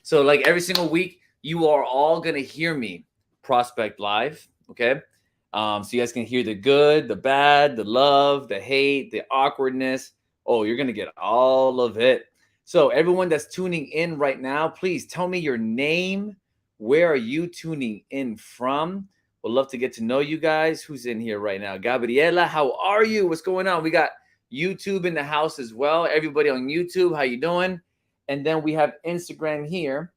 So like every single week, you are all going to hear me prospect live. Okay. So you guys can hear the good, the bad, the love, the hate, the awkwardness. Oh, you're going to get all of it. So everyone that's tuning in right now, please tell me your name. Where are you tuning in from? Would love to get to know you guys. Who's in here right now? Gabriela, how are you? What's going on? We got YouTube in the house as well. Everybody on YouTube, how you doing? And then we have Instagram here.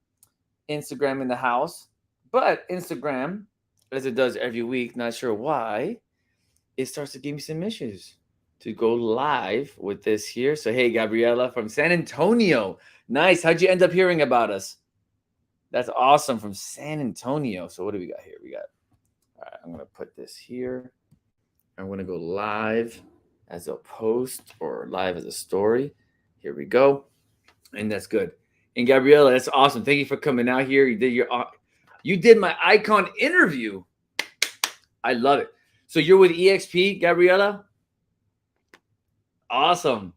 Instagram in the house. But Instagram, as it does every week, not sure why, it starts to give me some issues to go live with this here. So, hey, Gabriela from San Antonio. Nice. How'd you end up hearing about us? That's awesome, from San Antonio. So what do we got here? We got, all right, I'm going to put this here. I'm going to go live as a post or live as a story. Here we go. And that's good. And Gabriela, that's awesome. Thank you for coming out here. You did my icon interview. I love it. So you're with EXP, Gabriela? Awesome.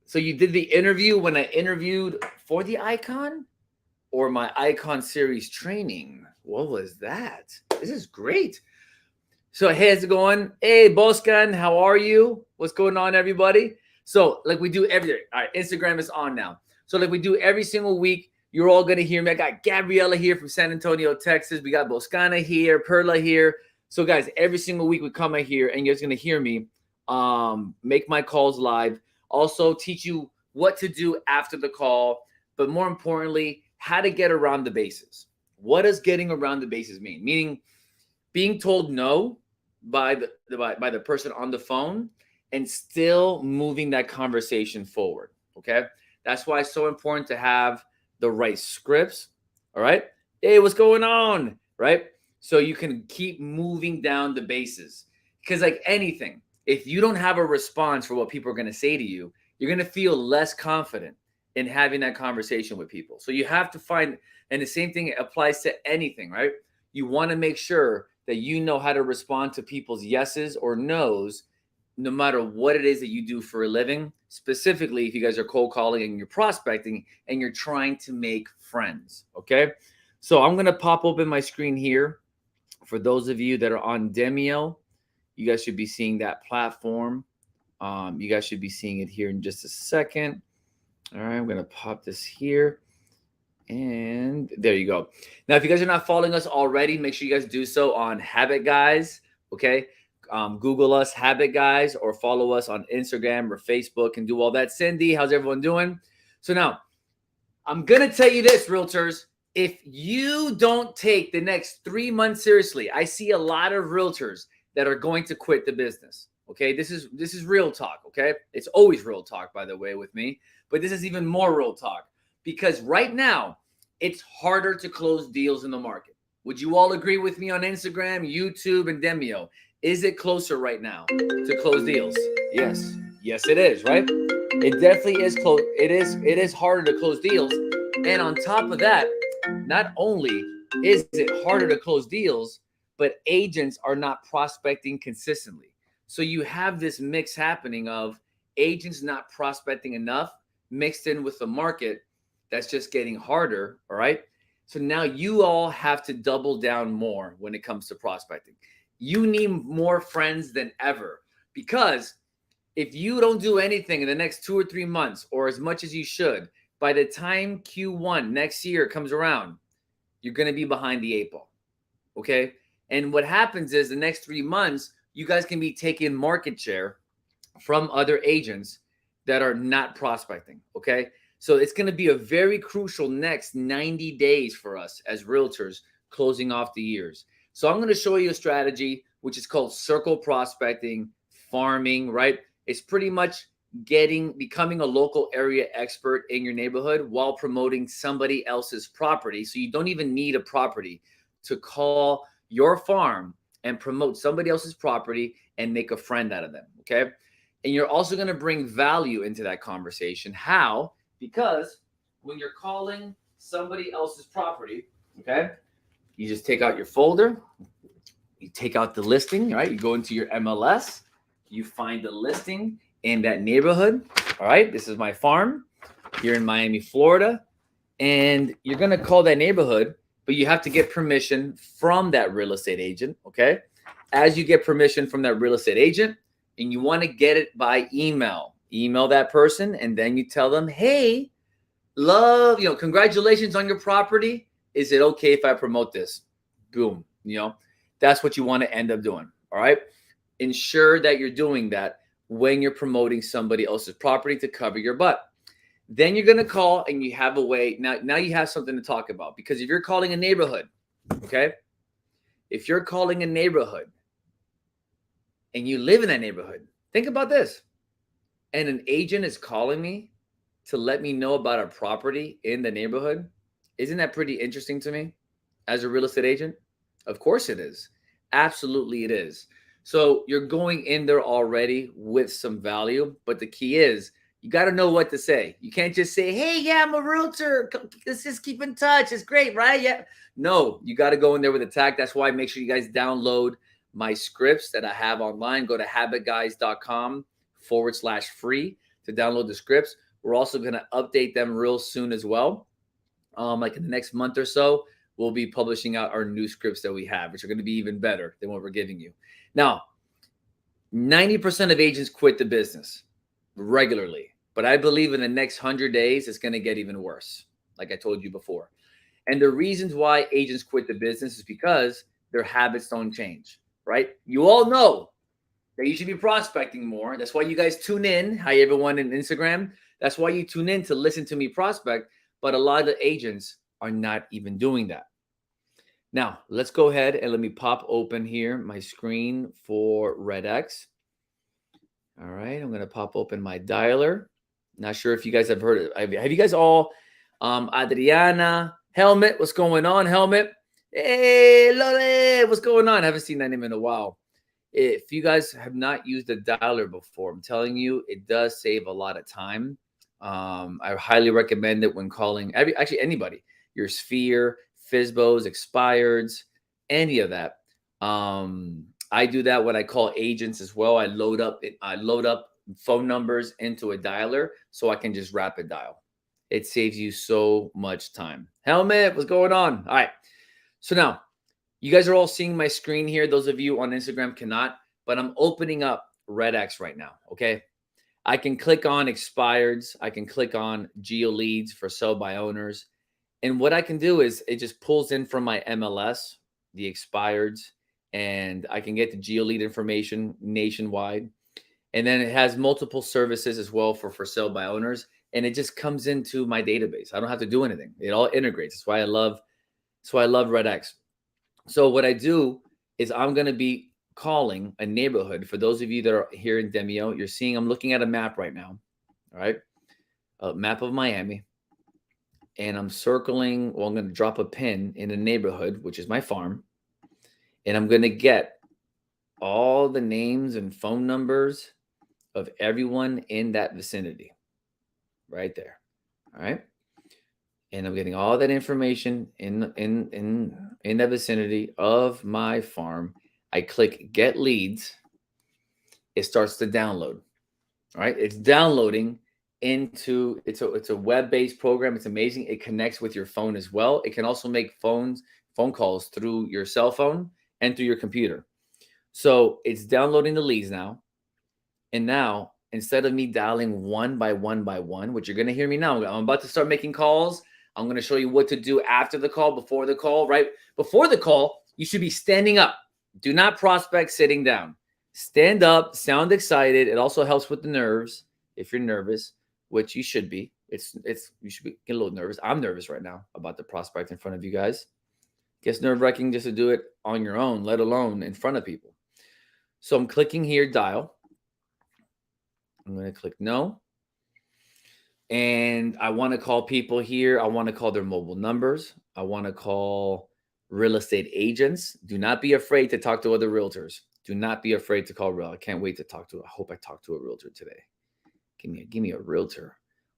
So you did the interview when I interviewed for the icon or my icon series training? What was that? This is great. So hey, how's it going? Hey, Boscan, how are you? What's going on, everybody? So like we do every day. All right, Instagram is on now. So like we do every single week, you're all going to hear me. I got Gabriela here from San Antonio, Texas. We got Boscana here, Perla here. So guys, every single week we come in here and you're going to hear me make my calls live. Also teach you what to do after the call. But more importantly, how to get around the bases. What does getting around the bases mean? Meaning being told no by the person on the phone and still moving that conversation forward. Okay. That's why it's so important to have the right scripts. All right. Hey, what's going on? Right. So you can keep moving down the bases. Because like anything, if you don't have a response for what people are going to say to you, you're going to feel less confident in having that conversation with people. So you have to find, and the same thing applies to anything, right? You want to make sure that you know how to respond to people's yeses or nos, no matter what it is that you do for a living. Specifically, if you guys are cold calling and you're prospecting and you're trying to make friends, okay? So I'm going to pop open my screen here. For those of you that are on Demio, you guys should be seeing that platform. You guys should be seeing it here in just a second. All right, I'm going to pop this here. And there you go. Now, if you guys are not following us already, make sure you guys do so on Habit Guys, okay? Google us, Habit Guys, or follow us on Instagram or Facebook and do all that. Cindy, how's everyone doing? So now, I'm going to tell you this, realtors. If you don't take the next 3 months seriously, I see a lot of realtors that are going to quit the business, okay? This is real talk, okay? It's always real talk, by the way, with me. But this is even more real talk. Because right now, it's harder to close deals in the market. Would you all agree with me on Instagram, YouTube, and Demio? Is it closer right now to close deals? Yes. Yes, it is, right? It definitely is close. It is harder to close deals. And on top of that, not only is it harder to close deals, but agents are not prospecting consistently. So you have this mix happening of agents not prospecting enough mixed in with the market that's just getting harder, all right? So now you all have to double down more when it comes to prospecting. You need more friends than ever, because if you don't do anything in the next 2 or 3 months, or as much as you should, by the time Q1 next year comes around, you're going to be behind the 8 ball, okay? And what happens is the next 3 months, you guys can be taking market share from other agents that are not prospecting, okay? So it's going to be a very crucial next 90 days for us as realtors closing off the years. So I'm going to show you a strategy, which is called circle prospecting, farming, right? It's pretty much becoming a local area expert in your neighborhood while promoting somebody else's property. So you don't even need a property to call your farm and promote somebody else's property and make a friend out of them, okay? And you're also going to bring value into that conversation. How? Because when you're calling somebody else's property, okay, you just take out your folder, you take out the listing, right? You go into your MLS, you find the listing in that neighborhood. All right, this is my farm here in Miami, Florida. and you're going to call that neighborhood, but you have to get permission from that real estate agent. Okay. As you get permission from that real estate agent, and you want to get it by email that person, and then you tell them, hey, congratulations on your property. Is it okay if I promote this? Boom. That's what you want to end up doing. All right. Ensure that you're doing that when you're promoting somebody else's property to cover your butt. Then you're going to call, and you have a way. Now you have something to talk about, because if you're calling a neighborhood, okay, if you're calling a neighborhood and you live in that neighborhood, think about this. And an agent is calling me to let me know about a property in the neighborhood. Isn't that pretty interesting to me as a real estate agent? Of course it is. Absolutely it is. So you're going in there already with some value, but the key is you got to know what to say. You can't just say, hey, yeah, I'm a realtor. Let's just keep in touch. It's great, right? Yeah. No, you got to go in there with a tag. That's why I make sure you guys download my scripts that I have online. Go to habitguys.com/free to download the scripts. We're also going to update them real soon as well. Like in the next month or so, we'll be publishing out our new scripts that we have, which are going to be even better than what we're giving you. Now, 90% of agents quit the business regularly, but I believe in the next 100 days, it's going to get even worse, like I told you before. And the reasons why agents quit the business is because their habits don't change, right? You all know that you should be prospecting more. That's why you guys tune in. Hi, everyone in Instagram. That's why you tune in to listen to me prospect. But a lot of the agents are not even doing that. Now, let's go ahead and let me pop open here my screen for REDX. All right, I'm going to pop open my dialer. Not sure if you guys have heard it. Have you guys all, Adriana, Helmet, what's going on, Helmet? Hey, Lole, what's going on? I haven't seen that name in a while. If you guys have not used a dialer before, I'm telling you, it does save a lot of time. I highly recommend it when calling actually anybody, your Sphere, FSBOs, expireds, any of that. I do that when I call agents as well. I load up phone numbers into a dialer so I can just rapid dial. It saves you so much time. Helmet, what's going on? All right. So now you guys are all seeing my screen here. Those of you on Instagram cannot, but I'm opening up REDX right now. Okay. I can click on expireds. I can click on geo leads for sell by owners. And what I can do is it just pulls in from my MLS, the expireds, and I can get the geo lead information nationwide. And then it has multiple services as well for sale by owners. And it just comes into my database. I don't have to do anything. It all integrates. That's why I love REDX. So what I do is I'm going to be calling a neighborhood. For those of you that are here in Demio, you're seeing I'm looking at a map right now. All right. A map of Miami. And I'm circling, I'm going to drop a pin in a neighborhood, which is my farm. And I'm going to get all the names and phone numbers of everyone in that vicinity right there. All right. And I'm getting all that information in that vicinity of my farm. I click get leads. It starts to download. All right. It's downloading into it's a web-based program. It's amazing. It connects with your phone as well. It can also make phone calls through your cell phone and through your computer. So it's downloading the leads now. And now, instead of me dialing one by one, which you're going to hear me now, I'm about to start making calls. I'm going to show you what to do after the call, before the call, right? Before the call, you should be standing up. Do not prospect sitting down. Stand up, sound excited. It also helps with the nerves if you're nervous, which you should be. You should be get a little nervous. I'm nervous right now about the prospect in front of you guys. Gets nerve-wracking just to do it on your own, let alone in front of people. So I'm clicking here, dial. I'm going to click no. And I want to call people here. I want to call their mobile numbers. I want to call real estate agents. Do not be afraid to talk to other realtors. Do not be afraid to call real. I can't wait to talk to. I hope I talk to a realtor today. Give me a realtor.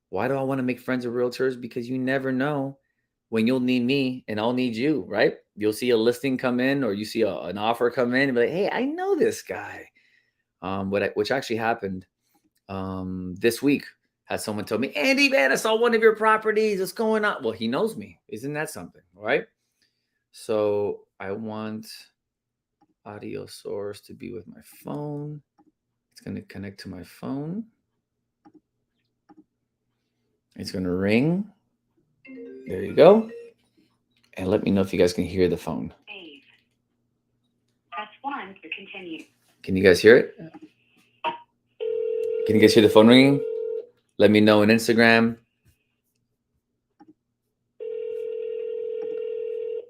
Why do I want to make friends with realtors? Because you never know when you'll need me and I'll need you, right? You'll see a listing come in, or you see an offer come in and be like, hey, I know this guy. Which actually happened this week. Had someone tell me, Andy, man, I saw one of your properties. What's going on? Well, he knows me. Isn't that something? All right. So I want audio source to be with my phone. It's going to connect to my phone. It's going to ring. There you go. And let me know if you guys can hear the phone. Press 1 to continue. Can you guys hear it? Can you guys hear the phone ringing? Let me know on Instagram.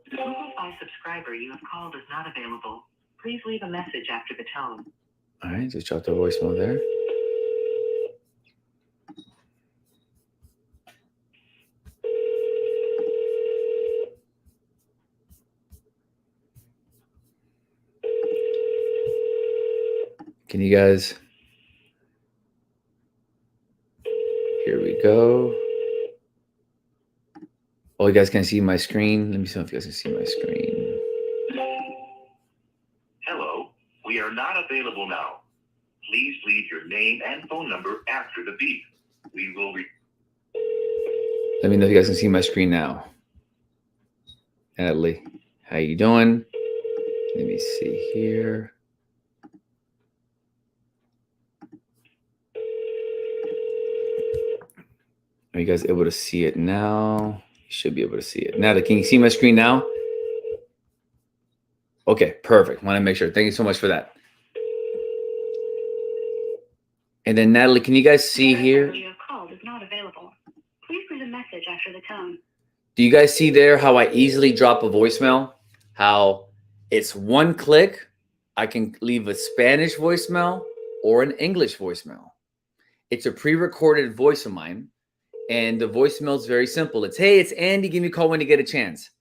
The Wi-Fi subscriber you have called is not available. Please leave a message after the tone. All right, just drop the voicemail there. Can you guys? Here we go. Oh, you guys can see my screen. Let me see if you guys can see my screen. Hello, we are not available now. Please leave your name and phone number after the beep. We will Let me know if you guys can see my screen now. Natalie, how you doing? Let me see here. Are you guys able to see it now? You should be able to see it. Natalie, can you see my screen now? Okay, perfect. Want to make sure. Thank you so much for that. And then Natalie, can you guys see here? You have called is not available. Please leave a message after the tone. Do you guys see there how I easily drop a voicemail? How it's one click. I can leave a Spanish voicemail or an English voicemail. It's a pre-recorded voice of mine. And the voicemail is very simple. It's, hey, it's Andy. Give me a call when you get a chance.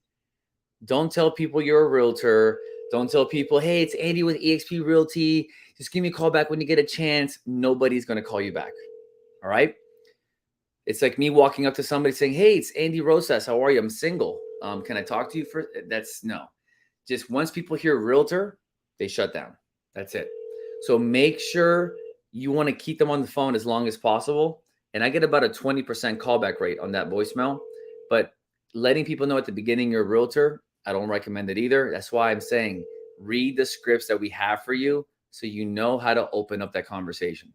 Don't tell people you're a realtor. Don't tell people, hey, it's Andy with eXp Realty. Just give me a call back when you get a chance. Nobody's going to call you back. All right? It's like me walking up to somebody saying, hey, it's Andy Rosas. How are you? I'm single. Can I talk to you for? That's no. Just once people hear realtor, they shut down. That's it. So make sure you want to keep them on the phone as long as possible. And I get about a 20% callback rate on that voicemail. But letting people know at the beginning you're a realtor, I don't recommend it either. That's why I'm saying read the scripts that we have for you so you know how to open up that conversation.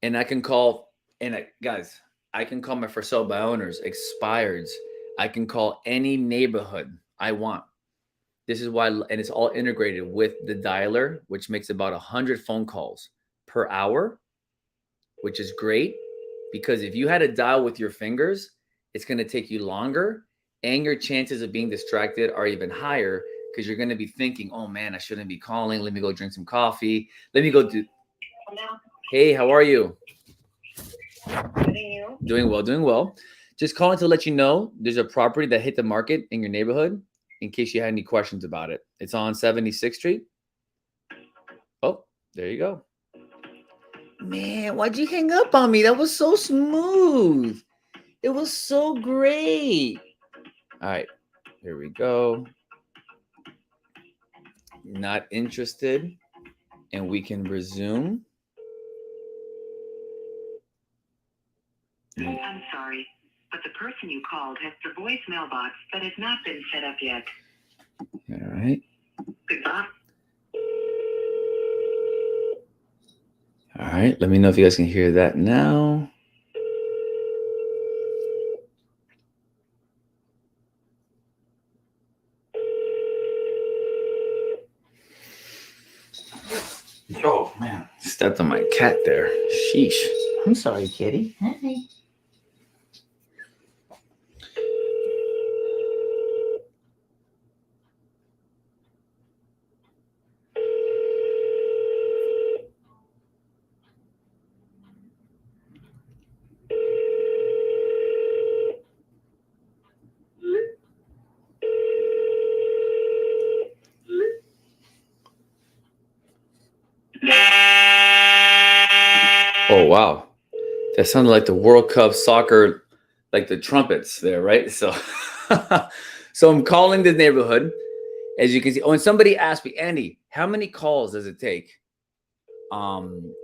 And I can call, guys, I can call my for sale by owners, expireds. I can call any neighborhood I want. This is why, and it's all integrated with the dialer, which makes about 100 phone calls per hour, which is great because if you had to dial with your fingers, it's going to take you longer and your chances of being distracted are even higher because you're going to be thinking, oh man, I shouldn't be calling. Let me go drink some coffee. Let me go do. Hey, how are you? Doing well, doing well. Just calling to let you know there's a property that hit the market in your neighborhood in case you had any questions about it. It's on 76th Street. Oh, there you go. Man, why'd you hang up on me? That was so smooth. It was so great. All right, here we go. Not interested. And we can resume. I'm sorry, but the person you called has the voicemail box that has not been set up yet. All right. Goodbye. All right, let me know if you guys can hear that now. Oh, man. Stepped on my cat there. Sheesh. I'm sorry, kitty. Hi. Oh, wow. That sounded like the World Cup soccer, like the trumpets there, right? So, so I'm calling the neighborhood. As you can see, oh, and somebody asked me, Andy, how many calls does it take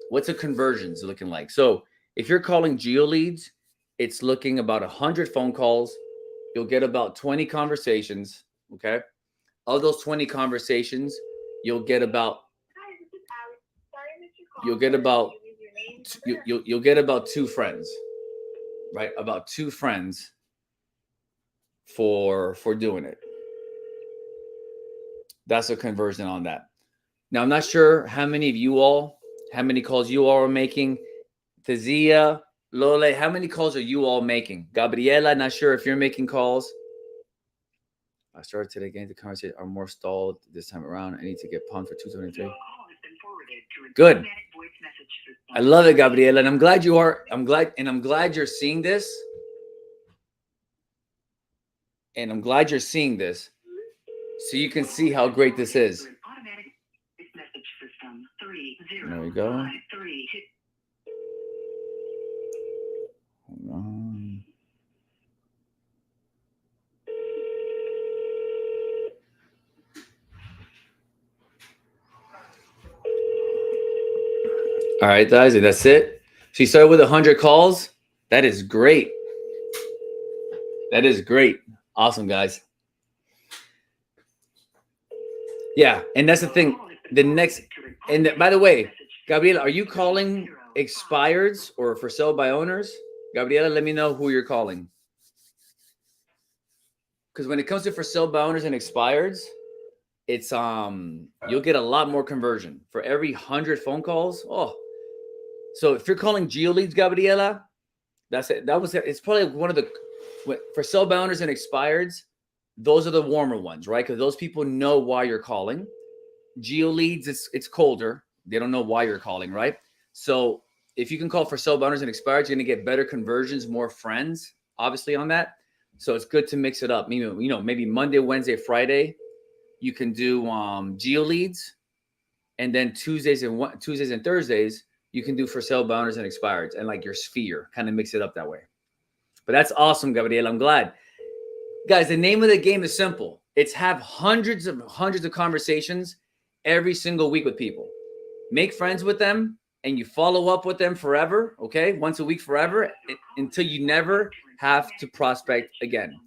what's the conversions looking like? So if you're calling geo leads, it's looking about 100 phone calls. You'll get about 20 conversations. Okay. Of those 20 conversations, you'll get about you'll get about two friends, right? About two friends for doing it. That's a conversion on that. Now I'm not sure how many calls you all are making. Tazia, Lole, how many calls are you all making? Gabriela, not sure if you're making calls. I started today again. The conversation are more stalled this time around. I need to get pumped for 223. Good. I love it, Gabriela, and I'm glad you are. I'm glad you're seeing this. And I'm glad you're seeing this, so you can see how great this is. There we go. Hold on. All right, guys, and that's it. She started with 100 calls. That is great. That is great. Awesome, guys. Yeah, and that's the thing. The next, and by the way, Gabriela, are you calling expireds or for sale by owners? Gabriela, let me know who you're calling. Because when it comes to for sale by owners and expireds, it's you'll get a lot more conversion for every 100 phone calls. Oh, so if you're calling geo leads, Gabriela, that's it. It's probably one of the for sale by owners and expireds. Those are the warmer ones, right? Because those people know why you're calling. Geo leads, it's colder. They don't know why you're calling, right? So if you can call for sale by owners and expireds, you're gonna get better conversions, more friends, obviously on that. So it's good to mix it up. Maybe Monday, Wednesday, Friday, you can do geo leads, and then Tuesdays and Thursdays you can do for sale by owners and expireds, and like your sphere, kind of mix it up that way. But that's awesome, Gabriel. I'm glad, guys. The name of the game is simple. It's have hundreds of conversations every single week with people. Make friends with them, and you follow up with them forever. Okay, once a week, forever, until you never have to prospect again.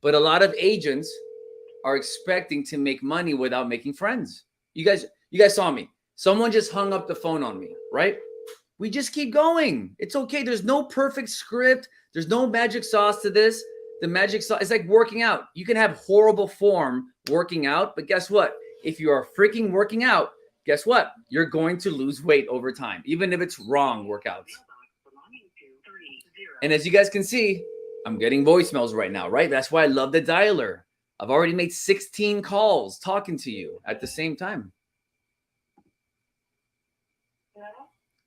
But a lot of agents are expecting to make money without making friends. You guys saw me. Someone just hung up the phone on me, right? We just keep going. It's okay. There's no perfect script. There's no magic sauce to this. The magic sauce is like working out. You can have horrible form working out, but guess what? If you are freaking working out, guess what? You're going to lose weight over time, even if it's wrong workouts. And as you guys can see, I'm getting voicemails right now, right? That's why I love the dialer. I've already made 16 calls talking to you at the same time.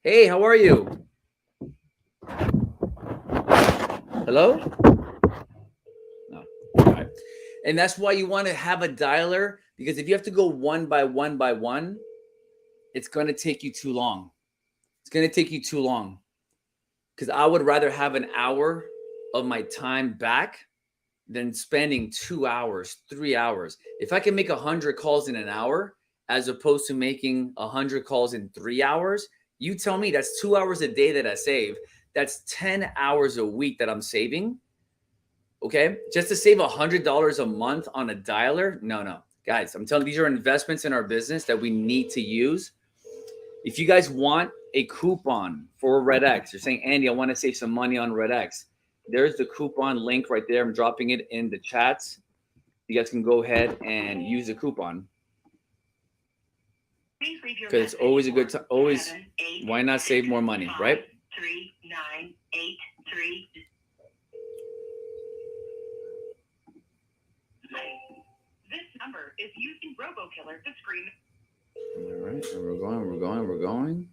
Hey, how are you? Hello? No. All right. And that's why you want to have a dialer, because if you have to go one by one, it's going to take you too long. It's going to take you too long. Because I would rather have an hour of my time back than spending 2 hours, 3 hours. If I can make 100 calls in an hour, as opposed to making 100 calls in 3 hours, you tell me that's 2 hours a day that I save. That's 10 hours a week that I'm saving. Okay. Just to save $100 a month on a dialer. No, guys, I'm telling you, these are investments in our business that we need to use. If you guys want a coupon for REDX, you're saying, Andy, I want to save some money on REDX. There's the coupon link right there. I'm dropping it in the chats. You guys can go ahead and use the coupon. Because it's always a good time. Always, why not save more money, right? 3983. This number is using RoboKiller to screen. All right, we're going.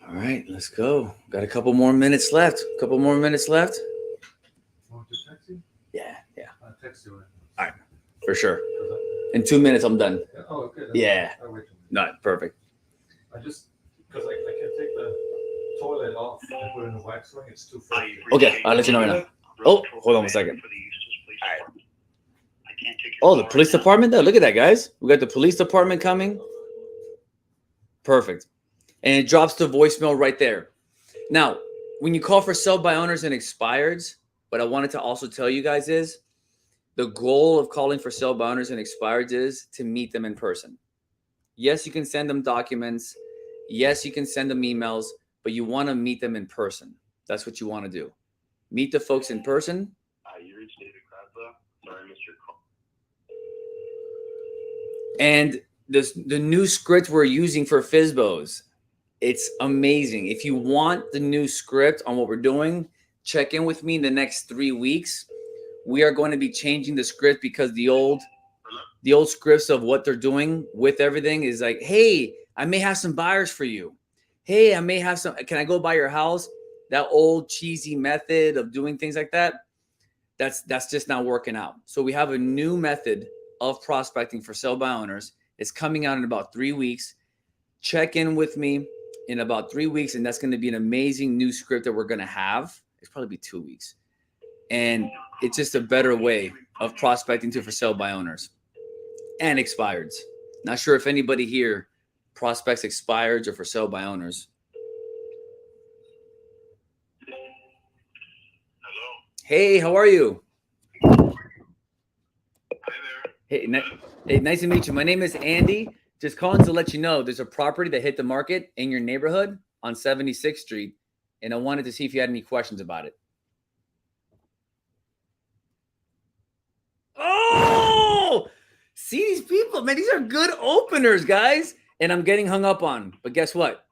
All right, let's go. Got a couple more minutes left. Want to text you? Yeah. I'll text you. All right, for sure. In 2 minutes, I'm done. Oh, okay. Yeah. I'll wait. No, perfect. I just, because I can't take the toilet off and put it in the wax ring. It's too far. Okay, I'll let you know right now. Oh, hold on a second. All right. Oh, the police department there. Look at that, guys. We got the police department coming. Perfect. And it drops the voicemail right there. Now, when you call for sell by owners and expireds, what I wanted to also tell you guys is the goal of calling for sell by owners and expireds is to meet them in person. Yes, you can send them documents. Yes, you can send them emails, but you want to meet them in person. That's what you want to do. Meet the folks in person. You reached David Krasla. Sorry, I missed your call. And the new script we're using for FSBOs, it's amazing. If you want the new script on what we're doing, check in with me in the next 3 weeks. We are going to be changing the script because the old scripts of what they're doing with everything is like, hey, I may have some buyers for you. Hey, I may have some. Can I go by your house? That old cheesy method of doing things like that, that's just not working out. So we have a new method of prospecting for sell by owners. It's coming out in about 3 weeks. Check in with me in about 3 weeks, and that's going to be an amazing new script that we're going to have. It's probably be 2 weeks. And it's just a better way of prospecting for sell by owners and expireds. Not sure if anybody here prospects expireds or for sell by owners. Hello. Hey, how are you? Hi there. Hey, nice to meet you. My name is Andy. Just calling to let you know there's a property that hit the market in your neighborhood on 76th Street, and I wanted to see if you had any questions about it. Oh, see these people, man. These are good openers, guys. And I'm getting hung up on. But guess what?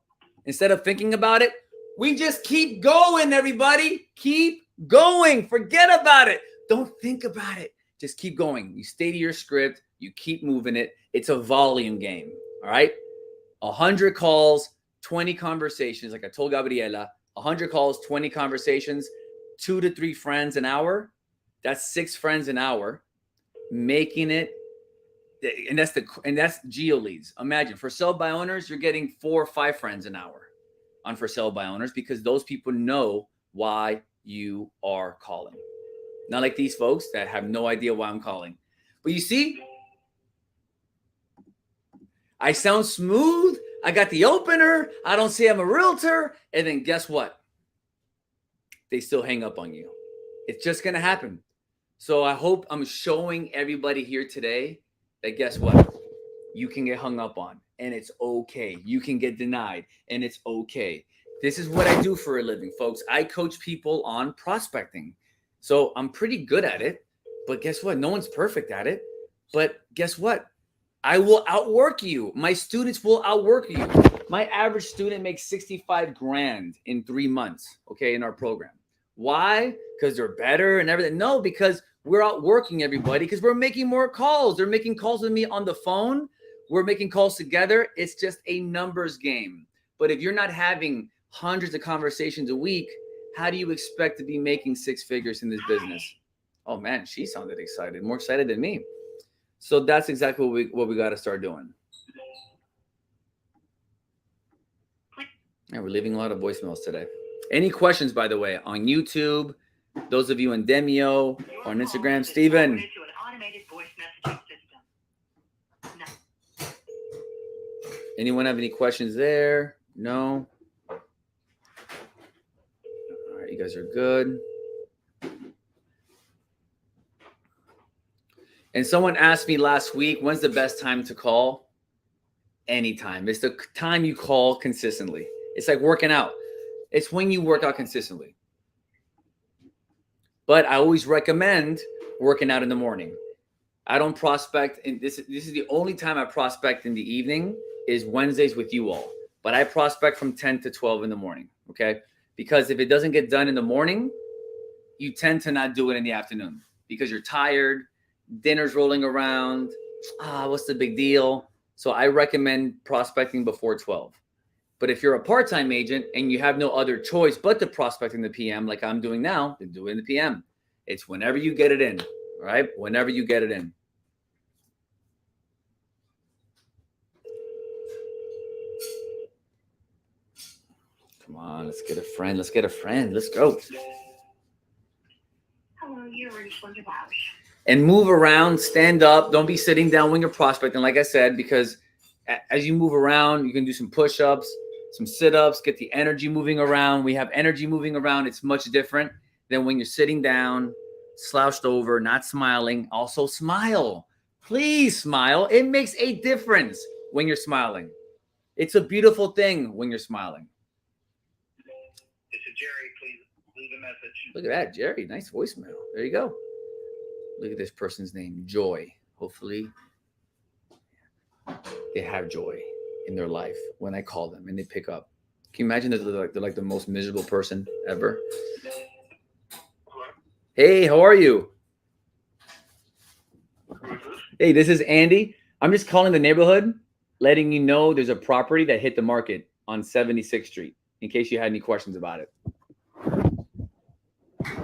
Instead of thinking about it, we just keep going, everybody. Keep going. Forget about it. Don't think about it. Just keep going. You stay to your script. You keep moving it. It's a volume game. All right. 100 calls, 20 conversations. Like I told Gabriela, 100 calls, 20 conversations, 2 to 3 friends an hour. That's 6 friends an hour. Making it, and that's geo leads. Imagine for sell by owners, you're getting 4 or 5 friends an hour on for sell by owners because those people know why you are calling. Not like these folks that have no idea why I'm calling. But you see, I sound smooth. I got the opener. I don't say I'm a realtor. And then guess what? They still hang up on you. It's just going to happen. So I hope I'm showing everybody here today that guess what? You can get hung up on and it's okay. You can get denied and it's okay. This is what I do for a living, folks. I coach people on prospecting. So I'm pretty good at it, but guess what? No one's perfect at it. But guess what? I will outwork you. My students will outwork you. My average student makes 65 grand in 3 months, okay, in our program. Why? Because they're better and everything. No, because we're outworking everybody because we're making more calls. They're making calls with me on the phone. We're making calls together. It's just a numbers game. But if you're not having hundreds of conversations a week, how do you expect to be making 6 figures in this business? Oh man, she sounded excited, more excited than me. So that's exactly what we got to start doing. And we're leaving a lot of voicemails today. Any questions, by the way, on YouTube? Those of you on Demio or on Instagram, Steven. Anyone have any questions there? No? All right, you guys are good. And someone asked me last week, when's the best time to call? Anytime. It's the time you call consistently. It's like working out. It's when you work out consistently. But I always recommend working out in the morning. I don't prospect, and this is the only time I prospect in the evening is Wednesdays with you all. But I prospect from 10 to 12 in the morning, okay? Because if it doesn't get done in the morning, you tend to not do it in the afternoon because you're tired, dinner's rolling around, what's the big deal? So I recommend prospecting before 12. But if you're a part-time agent and you have no other choice but to prospect in the PM like I'm doing now, then do it in the PM. It's whenever you get it in, all right? Whenever you get it in. Come on, let's get a friend. Let's get a friend. Let's go. Hello, you're reached Linda Bausch. and move around, stand up. Don't be sitting down when you're prospecting, like I said, because as you move around, you can do some push-ups, some sit-ups, get the energy moving around. We have energy moving around. It's much different than when you're sitting down, slouched over, not smiling. Also smile. Please smile. It makes a difference when you're smiling. It's a beautiful thing when you're smiling. This is Jerry. Please leave a message. Look at that, Jerry. Nice voicemail. There you go. Look at this person's name, Joy. Hopefully they have joy in their life when I call them and they pick up. Can you imagine that they're like the most miserable person ever? Hey, how are you? Hey, this is Andy. I'm just calling the neighborhood, letting you know there's a property that hit the market on 76th Street, in case you had any questions about it. Oh, okay.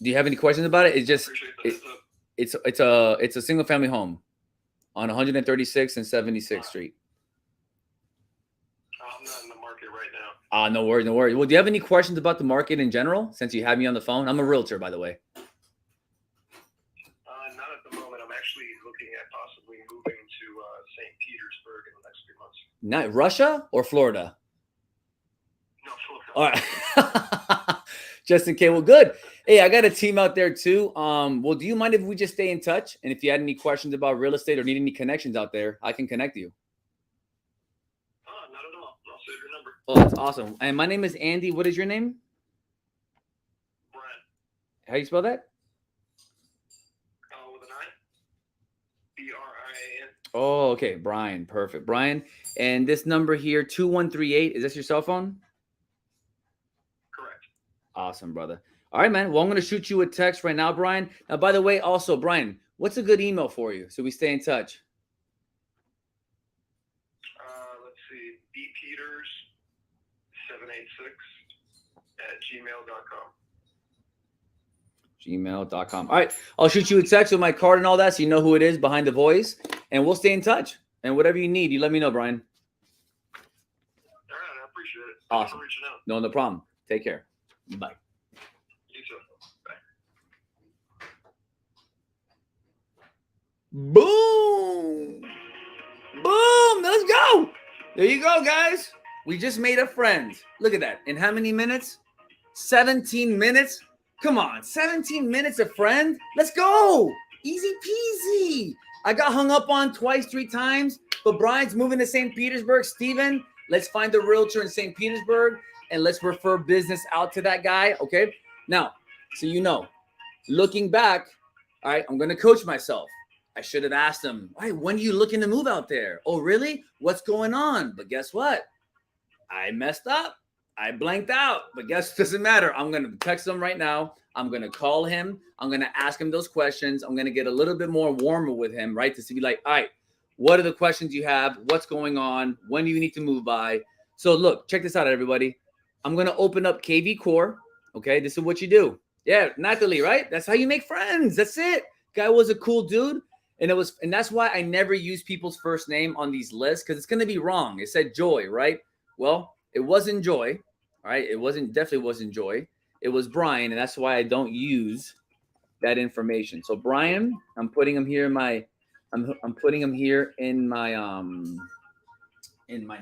Do you have any questions about it? It's just Appreciate that. it's a single family home on 136th and 76th Street. I'm not in the market right now. No worries, no worries. Well, do you have any questions about the market in general? Since you have me on the phone, I'm a realtor, by the way. Not at the moment. I'm actually looking at possibly moving to St. Petersburg in the next few months. Not Russia or Florida? No, Florida. All right. Just in case. Well, good. Hey, I got a team out there too. Well, do you mind if we just stay in touch? And if you had any questions about real estate or need any connections out there, I can connect you. Not at all. I'll save your number. Oh, that's awesome. And my name is Andy. What is your name? Brian. How do you spell that? With an I. B-R-I-A-N. Oh, okay. Brian. Perfect. Brian. And this number here, 2138, is this your cell phone? Correct. Awesome, brother. All right, man. Well, I'm going to shoot you a text right now, Brian. Now, by the way, also, Brian, what's a good email for you so we stay in touch? Let's see. bpeters786@gmail.com. Gmail.com. All right. I'll shoot you a text with my card and all that so you know who it is behind the voice. And we'll stay in touch. And whatever you need, you let me know, Brian. All right. I appreciate it. Thanks Awesome. for reaching out. No problem. Take care. Bye. You too. Bye. Boom. Boom. Let's go. There you go, guys. We just made a friend. Look at that. In how many minutes? 17 minutes. Come on. 17 minutes a friend. Let's go. Easy peasy. I got hung up on twice, 3 times. But Brian's moving to St. Petersburg. Steven, let's find a realtor in St. Petersburg and let's refer business out to that guy. Okay. Now, so you know, looking back, all right, I'm going to coach myself. I should have asked him, all right, when are you looking to move out there? Oh, really? What's going on? But guess what? I messed up. I blanked out. But guess it doesn't matter. I'm going to text him right now. I'm going to call him. I'm going to ask him those questions. I'm going to get a little bit more warmer with him, right? To be like, all right, what are the questions you have? What's going on? When do you need to move by? So look, check this out, everybody. I'm going to open up KV Core. Okay, this is what you do. Yeah, Natalie, right? That's how you make friends. That's it. Guy was a cool dude. And that's why I never use people's first name on these lists, because it's going to be wrong. It said Joy, right? Well, it wasn't Joy. All right. Definitely wasn't Joy. It was Brian. And that's why I don't use that information. So Brian, I'm putting him here in my, I'm putting him here in my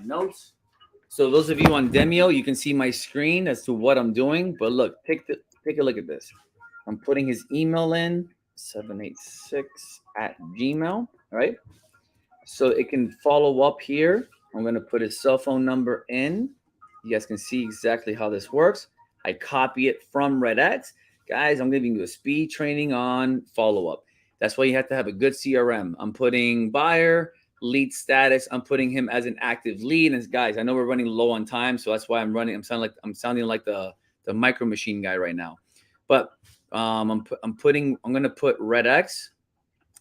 notes. So those of you on Demio, you can see my screen as to what I'm doing. But look, take a look at this. I'm putting his email in, 786@gmail, right? So it can follow up here. I'm going to put his cell phone number in. You guys can see exactly how this works. I copy it from REDX. Guys, I'm giving you a speed training on follow-up. That's why you have to have a good CRM. I'm putting buyer, lead status. I'm putting him as an active lead. And guys, I know we're running low on time, so that's why I'm sounding like the micro machine guy right now. But I'm going to put REDX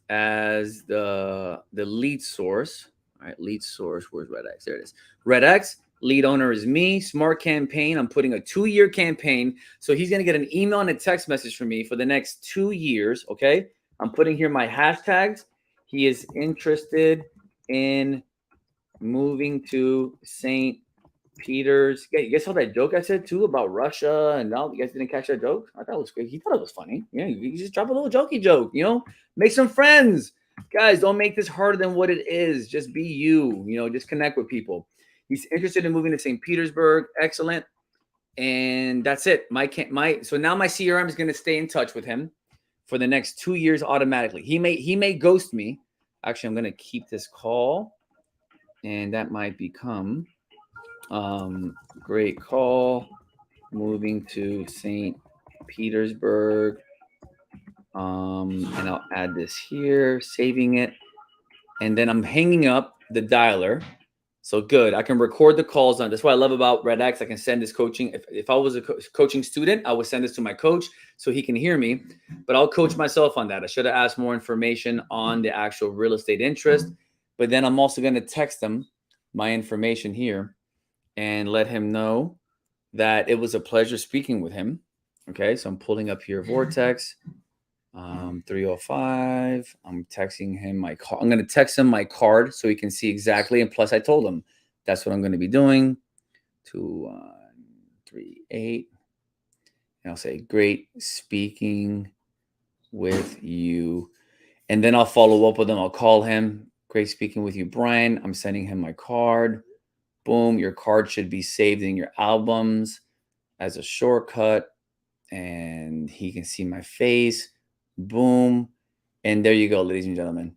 as the lead source. All right, lead source. Where's REDX? There it is. REDX. Lead owner is me. Smart campaign. I'm putting a 2-year campaign. So he's going to get an email and a text message from me for the next 2 years. Okay. I'm putting here my hashtags. He is interested in moving to St. Peters. Yeah, you guys saw that joke I said too about Russia and all. You guys didn't catch that joke? I thought it was great. He thought it was funny. Yeah, you just drop a little jokey joke. You know, make some friends, guys. Don't make this harder than what it is. Just be you. You know, just connect with people. He's interested in moving to St. Petersburg. Excellent. And that's it. So now my CRM is going to stay in touch with him for the next 2 years automatically. He may ghost me. Actually, I'm going to keep this call, and that might become great call, moving to St. Petersburg. And I'll add this here, saving it, and then I'm hanging up the dialer. So good. I can record the calls on. That's what I love about REDX. I can send this coaching. If I was a coaching student, I would send this to my coach so he can hear me. But I'll coach myself on that. I should have asked more information on the actual real estate interest. But then I'm also going to text him my information here and let him know that it was a pleasure speaking with him. Okay, so I'm pulling up here Vortex 305. I'm texting him my card. I'm going to text him my card so he can see exactly. And plus, I told him that's what I'm going to be doing. 2138. And I'll say, great speaking with you. And then I'll follow up with him. I'll call him. Great speaking with you, Brian. I'm sending him my card. Boom. Your card should be saved in your albums as a shortcut. And he can see my face. Boom. And there you go, ladies and gentlemen.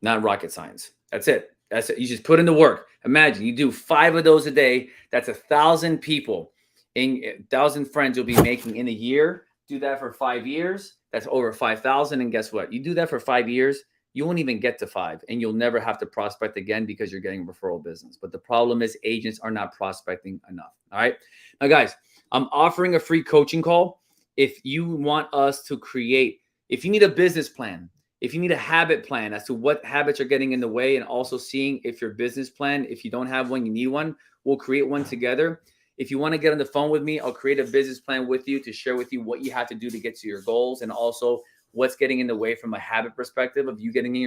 Not rocket science. That's it. That's it. You just put in the work. Imagine you do 5 of those a day. That's 1,000 people and 1,000 friends you'll be making in a year. Do that for 5 years. That's over 5,000. And guess what? You do that for 5 years, you won't even get to 5, and you'll never have to prospect again because you're getting referral business. But the problem is agents are not prospecting enough. All right. Now, guys, I'm offering a free coaching call. If you want us to create, if you need a business plan, if you need a habit plan as to what habits are getting in the way, and also seeing if your business plan, if you don't have one, you need one, we'll create one together. If you want to get on the phone with me, I'll create a business plan with you to share with you what you have to do to get to your goals, and also what's getting in the way from a habit perspective of you getting to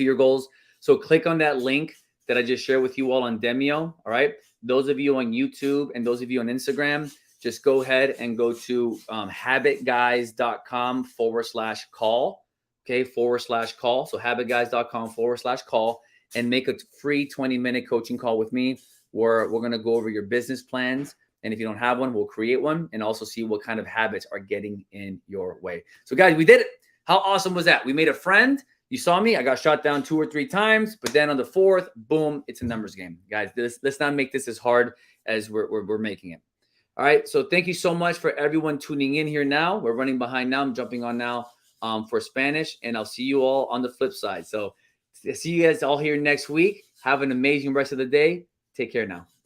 your goals. So click on that link that I just shared with you all on Demio. All right. Those of you on YouTube and those of you on Instagram, just go ahead and go to habitguys.com/call. Okay. /call. So habitguys.com/call and make a free 20-minute coaching call with me where we're going to go over your business plans. And if you don't have one, we'll create one and also see what kind of habits are getting in your way. So guys, we did it. How awesome was that? We made a friend. You saw me. I got shot down 2 or 3 times, but then on the 4th, boom, it's a numbers game. Guys, let's not make this as hard as we're making it. All right. So thank you so much for everyone tuning in here now. We're running behind now. I'm jumping on now for Spanish, and I'll see you all on the flip side. So see you guys all here next week. Have an amazing rest of the day. Take care now. Bye-bye.